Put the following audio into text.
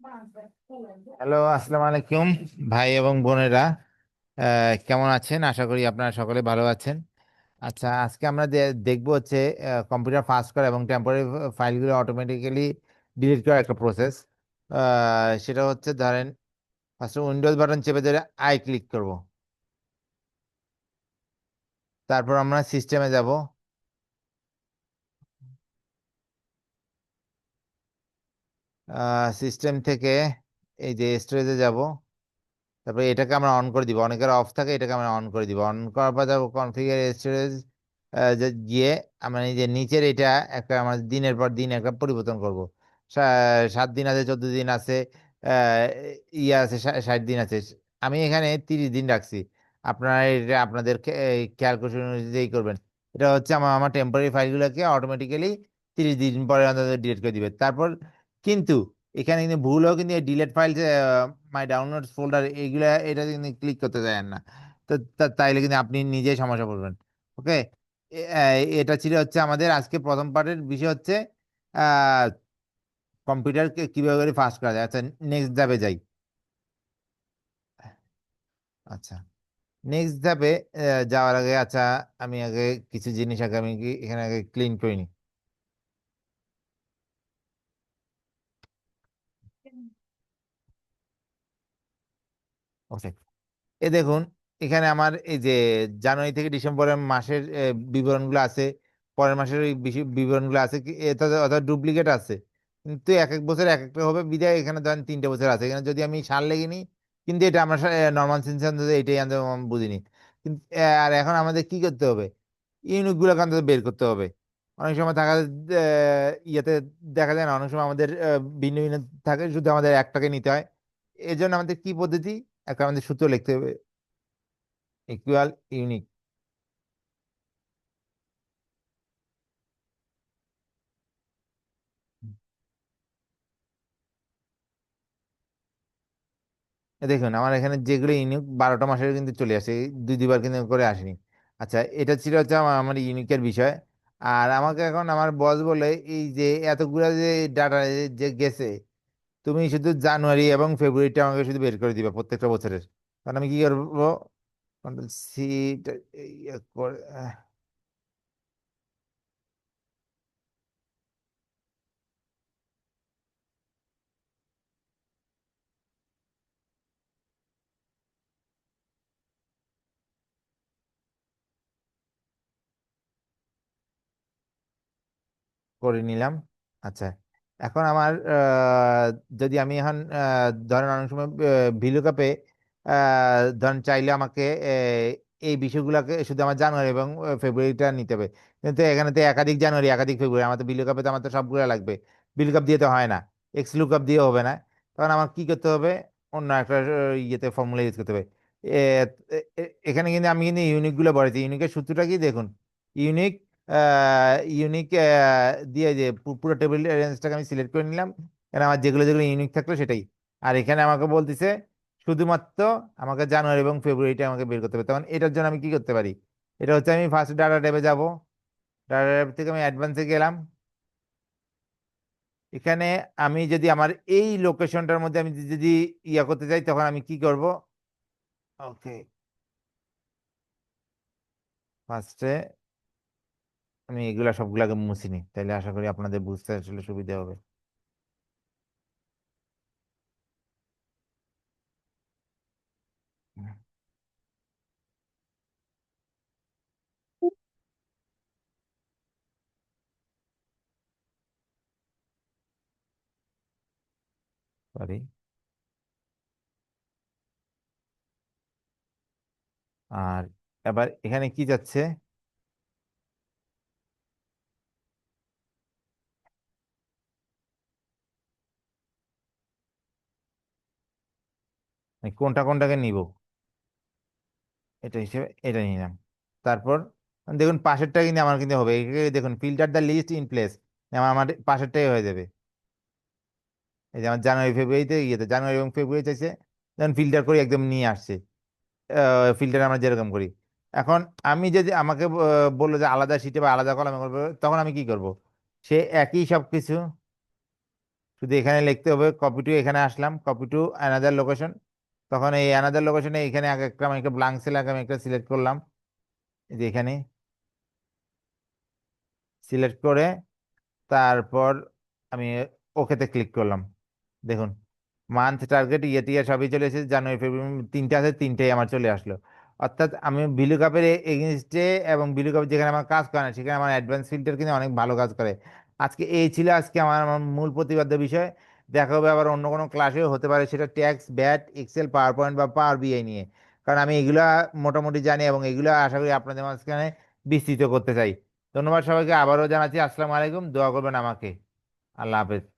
Hello, আসসালামু আলাইকুম ভাই এবং বোনেরা। কেমন আছেন? আশা করি আপনারা সকলে ভালো আছেন। আচ্ছা, আজকে আমরা দেখবো হচ্ছে কম্পিউটার ফাস্ট করা এবং টেম্পোরারি ফাইলগুলো অটোমেটিক্যালি ডিলিট করার একটা প্রসেস। সেটা হচ্ছে ধরেন ফার্স্ট উইন্ডোজ বাটন চেপে ধরে আই ক্লিক করব। তারপর আমরা সিস্টেমে যাব। সিস্টেম থেকে এই যে স্টোরেজে যাব। তারপরে এটাকে আমরা অন করে দিব, অনেকের অফ থাকে, এটাকে আমরা অন করে দিব। অন করার পর যাবো কনফিগার স্টোরেজ, গিয়ে আমরা এই যে নিচের এটা একটা আমরা দিনের পর দিন একটা পরিবর্তন করব। 7 দিন আছে, 14 দিন আছে, আহ, ইয়ে আছে, 60 দিন আছে। আমি এখানে 30 দিন রাখছি। আপনারা এটা আপনাদের ক্যালকুলেশন অনুযায়ী করবেন। এটা হচ্ছে আমার আমার টেম্পোরারি ফাইলগুলোকে অটোমেটিক্যালি 30 দিন পরে অন্তত ডিলিট করে দিবে। তারপর কিন্তু এখানে কিন্তু ভুলও কিন্তু ডিলেট ফাইল, মাই ডাউনলোড ফোল্ডার, এইগুলা এটা কিন্তু ক্লিক করতে দেন না। তো তাইলে কিন্তু আপনি নিজেই সমস্যা পড়বেন। ওকে, এটা ছিল হচ্ছে আমাদের আজকে প্রথম পার্টের বিষয় হচ্ছে আহ কম্পিউটারকে কিভাবে করে ফাস্ট করা যায়। আচ্ছা, নেক্সট ধাপে যাই। আচ্ছা, নেক্সট ধাপে যাওয়ার আগে আচ্ছা, আমি আগে কিছু জিনিস আগে আমি এখানে আগে ক্লিন করে নিই। ওকে, এ দেখুন, এখানে আমার এই যে জানুয়ারি থেকে ডিসেম্বরের মাসের বিবরণগুলো আছে। পরের মাসের ওই বিবরণগুলো আছে কি এটা অর্থাৎ ডুপ্লিকেট আছে। কিন্তু এক এক বছর এক একটা হবে বিদায় এখানে ধরেন 3টে বছর আছে। এখানে যদি আমি সাল লেগে নিই, কিন্তু এটা আমরা নর্মাল সেন্স এটাই আনতে বুঝিনি। কিন্তু আর এখন আমাদের কি করতে হবে? ইউনিট গুলো কান্ত বের করতে হবে। অনেক সময় থাকা ইয়েতে দেখা যায় না, অনেক সময় আমাদের ভিন্ন ভিন্ন থাকে, শুধু আমাদের একটাকে নিতে হয়। এই জন্য আমাদের কি পদ্ধতি, একটা আমাদের সূত্র লিখতে হবে, ইকুয়াল ইউনিক। দেখুন, আমার এখানে যেগুলো ইউনিক 12টা মাসের কিন্তু চলে আসে, দুই দুইবার কিন্তু করে আসেনি। আচ্ছা, এটা ছিল হচ্ছে আমার আমার ইউনিকের বিষয়। আর আমাকে এখন আমার বস বলে এই যে এতগুলা যে ডাটা যে গেছে, তুমি শুধু জানুয়ারি এবং ফেব্রুয়ারিটা আমাকে শুধু বের করে দিবে প্রত্যেকটা বছরের। কারণ আমি কি করবো, কন্ট্রোল সি করে নিলাম। আচ্ছা, এখন আমার যদি আমি এখন ধরেন অনেক সময় ভিলুকাপে ধরেন চাইলে আমাকে এই বিষয়গুলোকে শুধু আমার জানুয়ারি এবং ফেব্রুয়ারিটা নিতে হবে। কিন্তু এখানে তো একাধিক জানুয়ারি একাধিক ফেব্রুয়ারি, আমার তো ভিলুকাপে তো আমার তো সবগুলো লাগবে। ভিলুকাপ দিয়ে তো হয় না, এক্স লুকআপ দিয়ে হবে না। তখন আমার কি করতে হবে, অন্য একটা ইয়েতে ফর্মুলা ইউজ করতে হবে। এখানে কিন্তু আমি কিন্তু ইউনিক গুলো বলেছি। ইউনিকের সূত্রটা কি দেখুন, ইউনিক ইউনিক দিয়ে যে পুরো টেবিল রেঞ্জটাকে আমি সিলেক্ট করে নিলাম। এখানে আমার যেগুলো যেগুলো ইউনিক থাকলো সেটাই। আর এখানে আমাকে বলতেছে শুধুমাত্র আমাকে জানুয়ারি এবং ফেব্রুয়ারিটা আমাকে বের করতে হবে। তখন এটার জন্য আমি কি করতে পারি, এটা হচ্ছে আমি ফার্স্ট ডাটা ট্যাবে যাব। ডাটা ট্যাব থেকে আমি অ্যাডভান্সে গেলাম। এখানে আমি যদি আমার এই লোকেশনটার মধ্যে আমি যদি ইয়া করতে চাই, তখন আমি কি করব? ওকে, ফার্স্টে আমি এগুলা সবগুলাকে মুছি নি, তাইলে আশা করি আপনাদের বুঝতে আসলে সুবিধা হবে। সরি। আর এবার এখানে কি যাচ্ছে, আমি কোনটা কোনটাকে নিব এটা হিসেবে এটা নিলাম। তারপর দেখুন পাশেরটা কিন্তু আমার কিন্তু হবে। দেখুন filter the list in place, আমার আমার পাশেরটাই হয়ে যাবে। এই যে আমার জানুয়ারি ফেব্রুয়ারিতে ইয়েতে জানুয়ারি এবং ফেব্রুয়ারি চাইছে, যেমন ফিল্টার করে একদম নিয়ে আসছে। ফিল্টার আমরা যেরকম করি। এখন আমি যদি আমাকে বললো যে আলাদা শিটে বা আলাদা কলামে করবো, তখন আমি কি করব? সে একই সব কিছু শুধু এখানে লিখতে হবে কপি টু, এখানে আসলাম কপি টু অ্যানাদার লোকেশন। তখন এই অ্যানাদার লোকেশনে এখানে আগে একটা আমি একটা ব্লাঙ্ক সেল আগে আমি একটা সিলেক্ট করলাম, এই যে এখানে সিলেক্ট করে তারপর আমি ওকেতে ক্লিক করলাম। দেখুন মান্থ টার্গেট ইয়ে টিয়ে সবই চলে এসেছে, জানুয়ারি ফেব্রুয়ারি তিনটে আছে, তিনটেই আমার চলে আসলো। অর্থাৎ আমি বিলু কাপের এগেনস্টে এবং বিলু কাপ যেখানে আমার কাজ করে না সেখানে আমার অ্যাডভান্স ফিল্টার কিন্তু অনেক ভালো কাজ করে। আজকে এই ছিল আজকে আমার আমার মূল প্রতিপাদ্য বিষয়। দেখা হবে আবার অন্য কোনো ক্লাসেও হতে পারে, সেটা tax, VAT, Excel, PowerPoint বা পাওয়ার বিআই নিয়ে। কারণ আমি এগুলা মোটামুটি জানি এবং এগুলো আশা করি আপনাদের মাঝখানে বিস্তৃত করতে চাই। ধন্যবাদ সবাইকে, আবারও জানাচ্ছি আসসালামু আলাইকুম, দোয়া করবেন আমাকে। আল্লাহ হাফেজ।